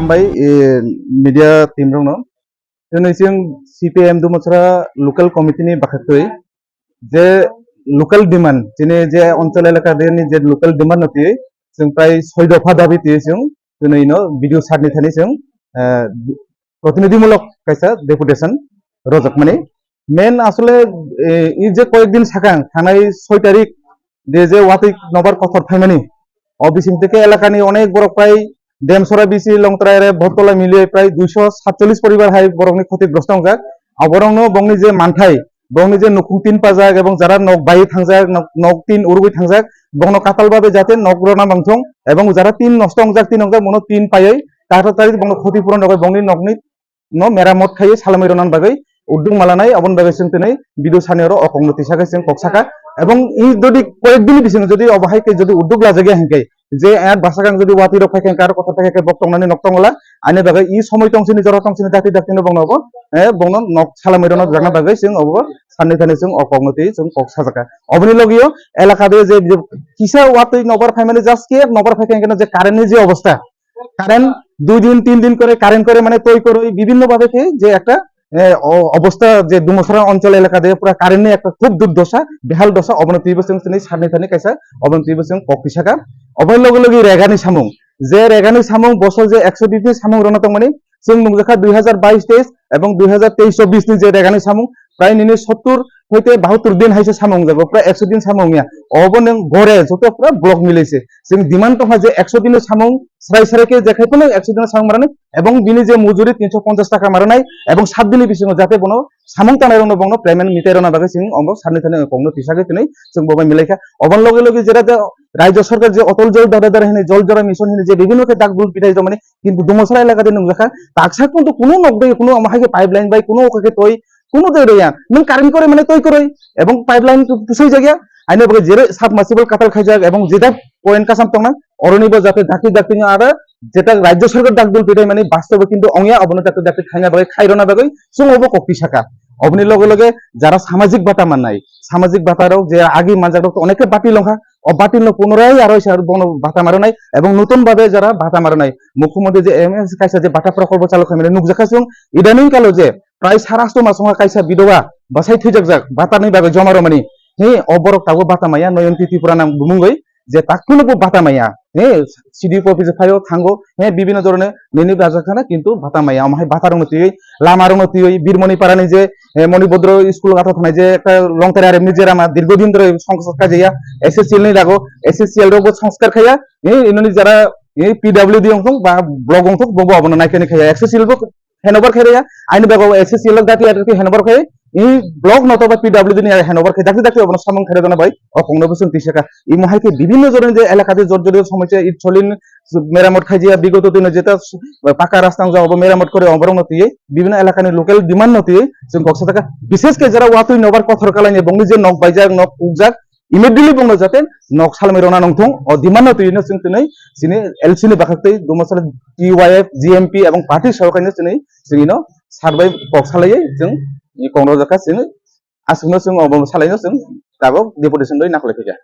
हामबाय media team रंनो जों CPM दुमसरा local committee नि बाखै जे लोकल डिमांड जिने जे अंचल एलाका देनि जे लोकल डिमांड नति जों प्राय 6 दफा दाबी ति जों दिनैनो भिडिअ सारनि थानि जों प्रतिनिधिमूलक कायसा डेपुटेशन रजकमनि मेन आसले इ जे कयेक दिन सागां थानाय 6 तारिख दे जे वाति नबार कथर फाइमानि अबिसिं থেকে এলাকাनि अनेक बरक प्राय डेमसरा बिसि लंतराय भरतला मिलिए प्राय 247 परिवार हाय बरकनि क्षतिग्रस्त जाक अबरंनो बंगनि जे मानथाय बंगनि जे नखुं तीन पाजाक एवं जारा नक बाय थांजाक नक तीन उरुबै थांजाक बंगनो कातालबाबे जाते नक रना बांथं एवं जारा तीन नष्ट अंजाक मनो तीन पायै तारतारि बंगनो क्षतिपूरण दबाय बंगनि नकनि न मेरामत खायो सालामिरनान बागै उद्दुं मालानाय अबन बागै जों दिनै बिदु सानेरो अकंगति सागै जों कक्साका एवं इ जदि कयेक दिन बिसिं जदि अबहाय के जदि उद्दुग लाजगे हंकै जे एट बासागां जदि वाति रो फायखें कार कथा फायखे बक्तंनानै नक्तंगला आने बागै इ समय तंसिनि जरा तंसिनि दाति दातिनो बंगनो बंगनो नक सालामिरना जाना बागै जों अब साननै थानि जों अकंगति जों कक्सा जाका अबनि लगियो एलाका दे जे किसा वाति नबर फायमाने जास्ट के नबर फायखें के जे कारेन्टनि जे अवस्था कारेन्ट 2 दिन 3 दिन करे कारेन्ट करे माने तय करे विभिन्न भाবে के जे একটা অবস্থা যে দুমসরা অঞ্চল এলাকা দিয়ে পুরা কারেন্টনি একটা খুব দুর্দশা বেহাল দশা অবনতি বসং তিনি সারনি থানি কাইসা অবনতি বসং ককিসাকা অবন লগে লগে রেগানি সামুং যে রেগানি সামুং বছর যে 120 नि সামুং রনতং মানে जों नुजाखा 2022-23 এবং 2023-24 नि যে রেগানি সামুং প্রায় নিনি 70 হইতে 72 दिन হাইছে সামুং যাবো প্রায় 100 दिन সামুংয়া অবন গরে যত পুরা ব্লক মিলাইছে जों ডিমান্ড তো হয় যে 100 दिन সামুং সারাই সারাকে দেখাইতো না 100 दिन সামুং মারানে এবং বিনি যে মজুরি 350 টাকা মারানাই এবং 7 दिन বিসিং যাতে বনো সামুং তানাইরনো বনো পেমেন্ট মিটাইরনা বাগে जों অঙ্গ সারনি থানে কংনো পিসাগে তিनै जों ববাই মিলাইখা অবন লগে লগে যেটা রাজ্য সরকার যে অটল জল দাদাদার হিনে জল জরা মিশন হিনে যে বিভিন্ন কে ডাক বুল পিটাই মানে কিন্তু দুমসরা এলাকা দিন নুজাখা তাকসা কিন্তু কোনো নকদে কোনো আমাকে পাইপলাইন বাই কোনো ওকে তই কোনো দেয়া নং কারেন্ট করে মানে তই করে এবং পাইপলাইন পুষই জায়গা আইনে বলে যে সাবমার্সিবল কাটাল খাইজাক এবং যেটা পয়েন্ট কাসাম তংনা অরনিব যাতে ঢাকি ডাকি আর যেটা রাজ্য সরকার ডাক বুল পিটাই মানে বাস্তবে কিন্তু অংয়া অবনতাকে ডাকি খাইনা বাগে খাইরনা বাগে সং হবো কপি শাখা অবনি লগে লগে যারা সামাজিক ভাতা মাননাই সামাজিক ভাতারও যে আগে মানজাক অনেকে বাতি লঙ্কা অবাতিল পুনরায় আরো ভাতা মারো নাই এবং নতুন ভাবে যারা ভাতা মারো নাই মুখ্যমন্ত্রী যে এমএস কাইসা যে ভাতা প্রকল্প চালক মানে নুকজাখাসং ইদানিং কালো যে প্রায় 700 মাসঙ্গা কাইসা বিধবা বাসাই থইজাক জাক ভাতানি বাগে জমারো মানে হে অবরক তাগো ভাতা মাইয়া নয়ন্তি ত্রিপুরা নাম বুমুঙ্গই যে তাকুনো ভাতা মাইয়া হে সিডিপি অফিসে ফাইও থাঙ্গো হে বিভিন্ন ধরনের নিনি বাজাখানা কিন্তু ভাতা মাইয়া আমায় ভাতার উন্নতি লামার উন্নতি বীরমণি পারানি যে মণিভদ্র স্কুল গাথা থানায় যে একটা লংকারে আর নিজের আমার দীর্ঘদিন ধরে সংস্কার যাইয়া এসএসসিএল নি লাগো এসএসসিএল রোগ সংস্কার খাইয়া ইননি যারা পিডব্লিউডি অংশ বা ব্লক অংশ বঙ্গ অবনা নাইকেনি খাইয়া এসএসসিএল হেনবার খাইয়া আইন বাগো এসএসসিএল দাতি আর কি হেনবার খাই এই ব্লক নতবা পিডব্লিউডি নি হেনবার খাই দাতি দাতি অবনা সামং খাইরা জানা ভাই অকংন বসন তিসাকা এই মহাইকে বিভিন্ন ধরনের যে এলাকাতে জর্জরিত সমস্যা ইট চলিন মেরামত খাইয়া বিগত দিনে যেটা পাকা রাস্তা যাও মেরামত করে অবরংনতি বিভিন্ন এলাকানি লোকাল ডিমান্ড নতি जों কক্সা থাকা বিশেষ করে যারা ওয়াতুই নবার কথর কালাইনি বংনি যে নক বাইজাক নক উকজাক ইমিডিয়েটলি বংনো যাতে নক সালমিরনা নংথং অ ডিমান্ড নতি নো जों তিनै সিনি এলসিনি বাখাতে দুমসলা টিওয়াইএফ জিএমপি এবং পার্টি সরকারनि তিनै जोंनो সার্ভে কক্সালাই जों ই কংগ্রেস জাকা जों आसुनो जों अबम सालायनो जों दाबो डेपुटेशन दय नाखलाय फैजा